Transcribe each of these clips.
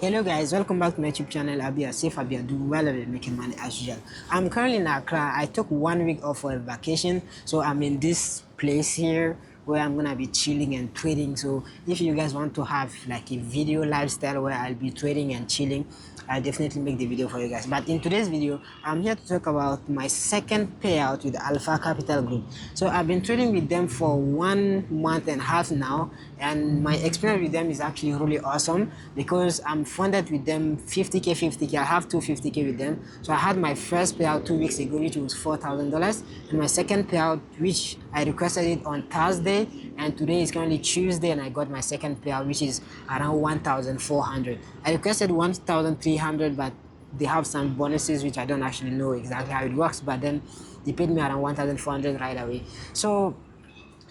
Hello guys, welcome back to my YouTube channel. I'll be safe, I'll be doing well, I'll be making money as usual. I'm currently in Accra. I took 1 week off for a vacation, so I'm in this place here where I'm gonna be chilling and trading. So if you guys want to have like a video lifestyle where I'll be trading and chilling, I'll definitely make the video for you guys. But in today's video, I'm here to talk about my second payout with Alpha Capital Group. So I've been trading with them for 1.5 months now, and my experience with them is actually really awesome because I'm funded with them 50k. I have 250k with them. So I had my first payout 2 weeks ago, which was $4,000, and my second payout, which I requested it on Thursday, and today is currently Tuesday, and I got my second payout, which is around 1,400. I requested 1,300, but they have some bonuses which I don't actually know exactly how it works, but then they paid me around 1,400 right away. So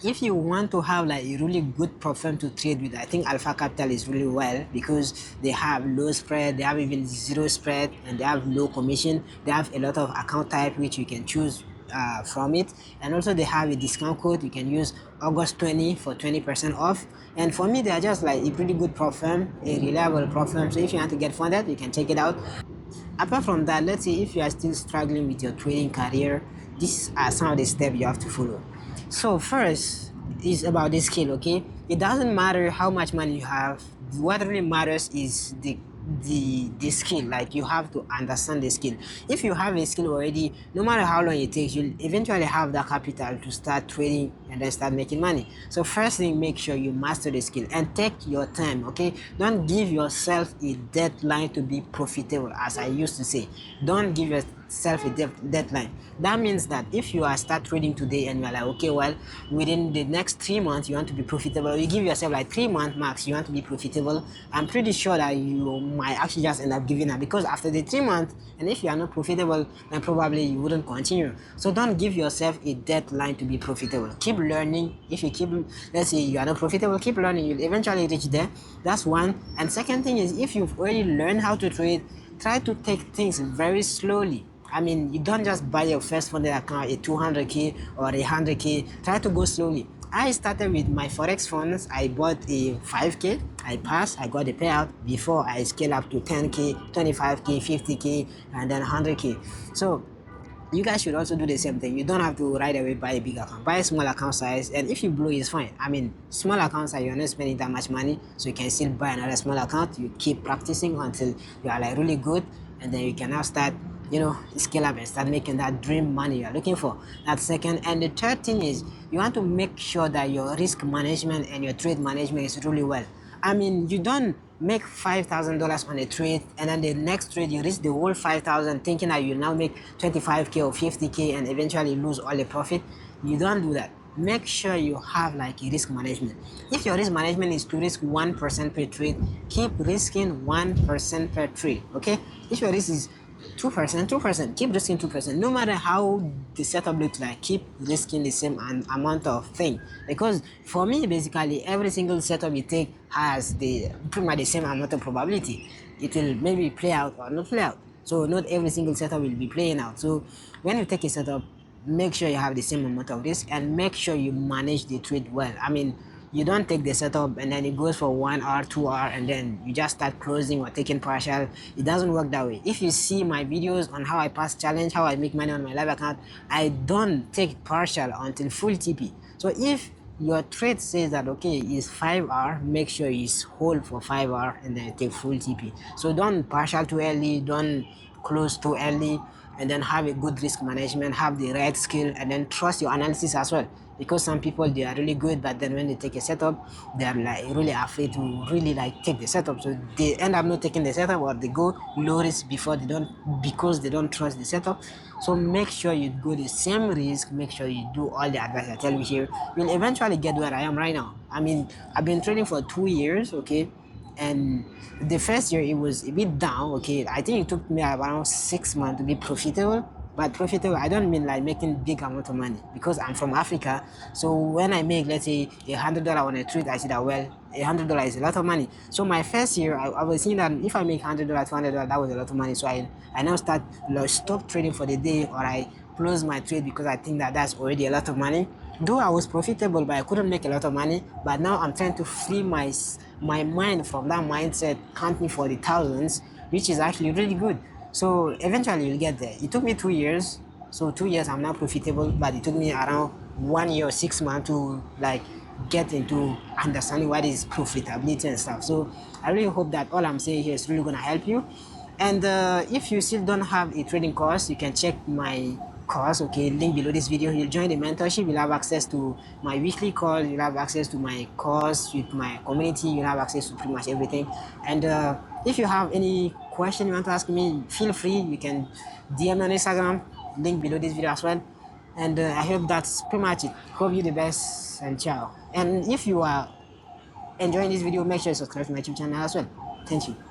if you want to have like a really good prop firm to trade with, I think Alpha Capital is really well because they have low spread, they have even zero spread, and they have low commission. They have a lot of account type which you can choose from it, and also they have a discount code. You can use August20 for 20% off. And for me, they are just like a pretty good prop firm, a reliable prop firm. So if you want to get funded, you can check it out. Apart from that, let's say if you are still struggling with your trading career, these are some of the steps you have to follow. So first is about the skill. Okay, it doesn't matter how much money you have. What really matters is the skill. Like, you have to understand the skill. If you have a skill already, no matter how long it takes, you'll eventually have that capital to start trading and then start making money. So first thing, make sure you master the skill and take your time. Okay, don't give yourself a deadline to be profitable, as I used to say. Don't give yourself a deadline. That means that if you are start trading today and you're like, okay, well, within the next 3 months you want to be profitable, you give yourself like 3 month max you want to be profitable, I'm pretty sure that you might actually just end up giving up, because after the 3 months, and if you are not profitable, then probably you wouldn't continue. So don't give yourself a deadline to be profitable. Keep learning. If you keep, let's say you are not profitable, keep learning, you'll eventually reach there. That's one. And second thing is, if you've already learned how to trade, try to take things very slowly. I mean, you don't just buy your first funded account at 200k or 100k. Try to go slowly. I started with my Forex funds. I bought a 5k, I passed, I got the payout before I scale up to 10k, 25k, 50k, and then 100k. So you guys should also do the same thing. You don't have to right away buy a big account. Buy a small account size, and if you blow, it's fine. I mean, small account size, you're not spending that much money, so you can still buy another small account. You keep practicing until you are like really good, and then you can now start, scale up and start making that dream money you're looking for. That's second. And the third thing is, you want to make sure that your risk management and your trade management is really well. I mean, you don't make $5,000 on a trade and then the next trade you risk the whole 5,000 thinking that you now make 25k or 50k and eventually lose all the profit. You don't do that. Make sure you have like a risk management. If your risk management is to risk 1% per trade, keep risking 1% per trade. Okay, if your risk is 2%, keep risking 2%. No matter how the setup looks like, keep risking the same amount of thing. Because for me, basically, every single setup you take has pretty much the same amount of probability. It will maybe play out or not play out. So not every single setup will be playing out. So when you take a setup, make sure you have the same amount of risk and make sure you manage the trade well. I mean, you don't take the setup and then it goes for 1 hour, 2 hours, and then you just start closing or taking partial. It doesn't work that way. If you see my videos on how I pass challenge, how I make money on my live account, I don't take partial until full TP. So if your trade says that okay, it's 5 hours, make sure it's hold for 5 hours and then take full TP. So don't partial too early, don't close too early, and then have a good risk management, have the right skill, and then trust your analysis as well. Because some people, they are really good, but then when they take a setup, they are like really afraid to really like take the setup, so they end up not taking the setup, or they go low risk because they don't trust the setup. So make sure you go the same risk, make sure you do all the advice I tell you here. You'll eventually get where I am right now. I mean, I've been trading for 2 years, okay, and the first year it was a bit down. Okay, I think it took me around 6 months to be profitable. But profitable, I don't mean like making big amount of money, because I'm from Africa. So when I make, let's say, $100 on a trade, I see that, well, $100 is a lot of money. So my first year, I was seeing that if I make $100, $200, that was a lot of money. So I now stop trading for the day, or I close my trade because I think that that's already a lot of money. Though I was profitable, but I couldn't make a lot of money. But now I'm trying to free my mind from that mindset count me for the thousands, which is actually really good. So eventually you'll get there. It took me 2 years. So 2 years I'm not profitable, but it took me around 1 year or 6 months to like get into understanding what is profitability and stuff. So I really hope that all I'm saying here is really gonna help you. And if you still don't have a trading course, you can check my course, okay, link below this video. You'll join the mentorship, you'll have access to my weekly call, you'll have access to my course with my community, you'll have access to pretty much everything. And if you have any question you want to ask me, feel free, you can DM me on Instagram, link below this video as well. And I hope that's pretty much it. Hope you the best, and ciao. And if you are enjoying this video, make sure you subscribe to my YouTube channel as well. Thank you.